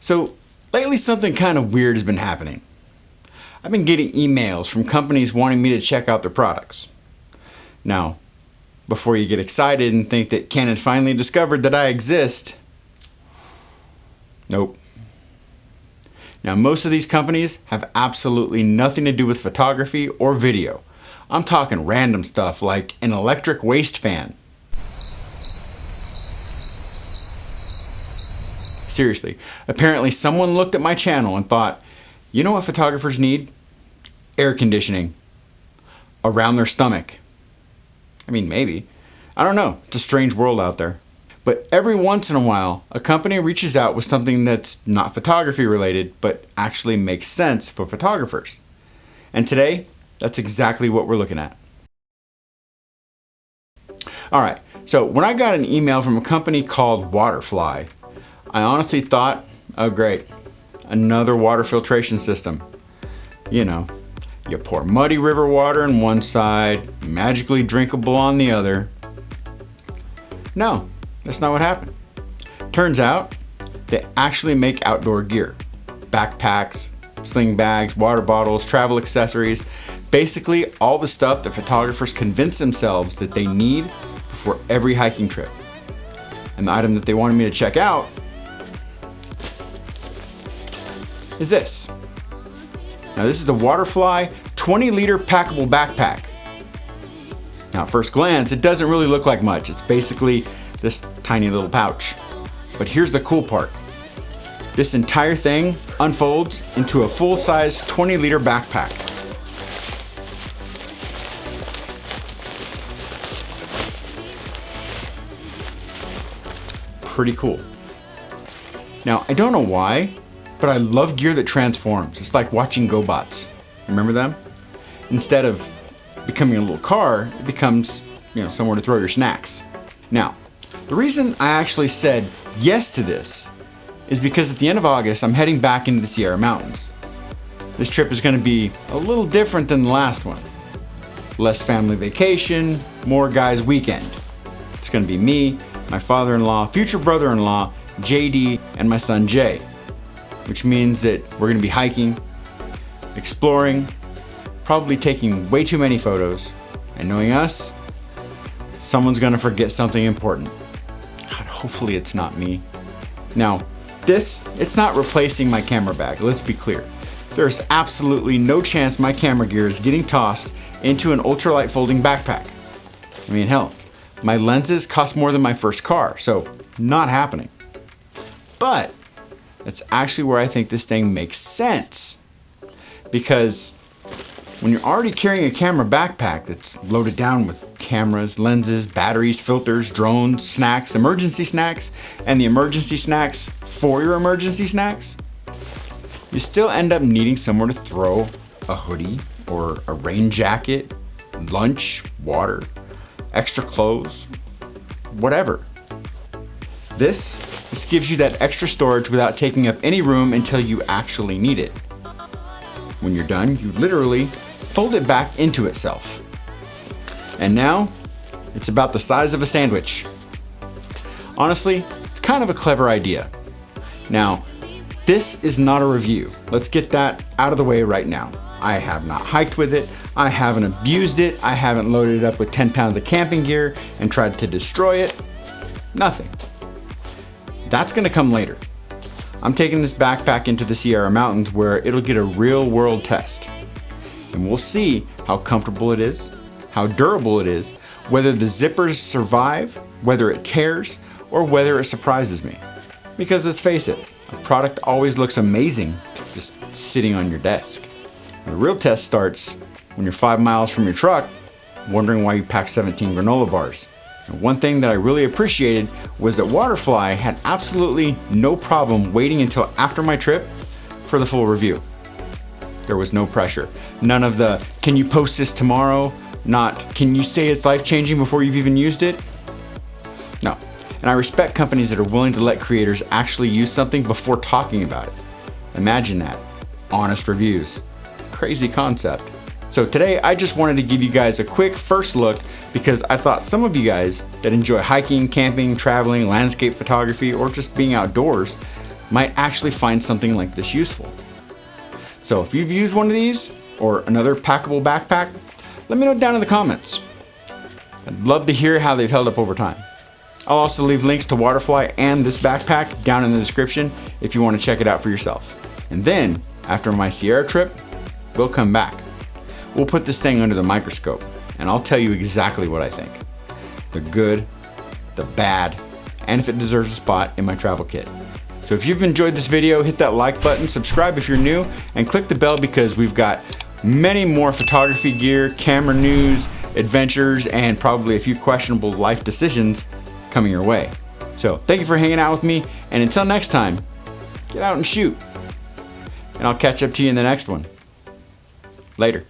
So lately something kind of weird has been happening. I've been getting emails from companies wanting me to check out their products. Now, before you get excited and think that Canon finally discovered that I exist, nope. Now, most of these companies have absolutely nothing to do with photography or video. I'm talking random stuff like an electric waist fan. Seriously, apparently someone looked at my channel and thought, you know what photographers need? Air conditioning. Around their stomach. I mean, maybe. I don't know. It's a strange world out there. But every once in a while, a company reaches out with something that's not photography related, but actually makes sense for photographers. And today, that's exactly what we're looking at. Alright, so when I got an email from a company called Waterfly, I honestly thought, oh great, another water filtration system. You know, you pour muddy river water on one side, magically drinkable on the other. No, that's not what happened. Turns out, they actually make outdoor gear. Backpacks, sling bags, water bottles, travel accessories, basically all the stuff that photographers convince themselves that they need before every hiking trip. And the item that they wanted me to check out is this. Now this is the Waterfly 20-liter packable backpack. Now at first glance, it doesn't really look like much. It's basically this tiny little pouch. But here's the cool part. This entire thing unfolds into a full-size 20-liter backpack. Pretty cool. Now, I don't know why, but I love gear that transforms. It's like watching GoBots. Remember them? Instead of becoming a little car, it becomes, somewhere to throw your snacks. Now, the reason I actually said yes to this is because at the end of August, I'm heading back into the Sierra Mountains. This trip is going to be a little different than the last one. Less family vacation, more guys weekend. It's going to be me, my father-in-law, future brother-in-law, JD, and my son Jay. Which means that we're going to be hiking, exploring, probably taking way too many photos, and knowing us, someone's going to forget something important. God, hopefully it's not me. Now, it's not replacing my camera bag, let's be clear. There's absolutely no chance my camera gear is getting tossed into an ultralight folding backpack. I mean, hell, my lenses cost more than my first car, so not happening. But that's actually where I think this thing makes sense. Because when you're already carrying a camera backpack that's loaded down with cameras, lenses, batteries, filters, drones, snacks, emergency snacks, and the emergency snacks for your emergency snacks, you still end up needing somewhere to throw a hoodie or a rain jacket, lunch, water, extra clothes, whatever. This gives you that extra storage without taking up any room until you actually need it. When you're done, you literally fold it back into itself. And now, it's about the size of a sandwich. Honestly, it's kind of a clever idea. Now, this is not a review. Let's get that out of the way right now. I have not hiked with it. I haven't abused it. I haven't loaded it up with 10 pounds of camping gear and tried to destroy it. Nothing. That's gonna come later. I'm taking this backpack into the Sierra Mountains where it'll get a real world test. And we'll see how comfortable it is, how durable it is, whether the zippers survive, whether it tears, or whether it surprises me. Because let's face it, a product always looks amazing just sitting on your desk. The real test starts when you're 5 miles from your truck, wondering why you packed 17 granola bars. And one thing that I really appreciated was that Waterfly had absolutely no problem waiting until after my trip for the full review. There was no pressure. None of the, can you post this tomorrow? Not, can you say it's life-changing before you've even used it? No. And I respect companies that are willing to let creators actually use something before talking about it. Imagine that. Honest reviews. Crazy concept. So today I just wanted to give you guys a quick first look because I thought some of you guys that enjoy hiking, camping, traveling, landscape photography, or just being outdoors might actually find something like this useful. So if you've used one of these or another packable backpack, let me know down in the comments. I'd love to hear how they've held up over time. I'll also leave links to Waterfly and this backpack down in the description if you want to check it out for yourself. And then, after my Sierra trip, we'll come back. We'll put this thing under the microscope and I'll tell you exactly what I think. The good, the bad, and if it deserves a spot in my travel kit. So if you've enjoyed this video, hit that like button, subscribe if you're new, and click the bell because we've got many more photography gear, camera news, adventures, and probably a few questionable life decisions coming your way. So thank you for hanging out with me, and until next time, get out and shoot. And I'll catch up to you in the next one. Later.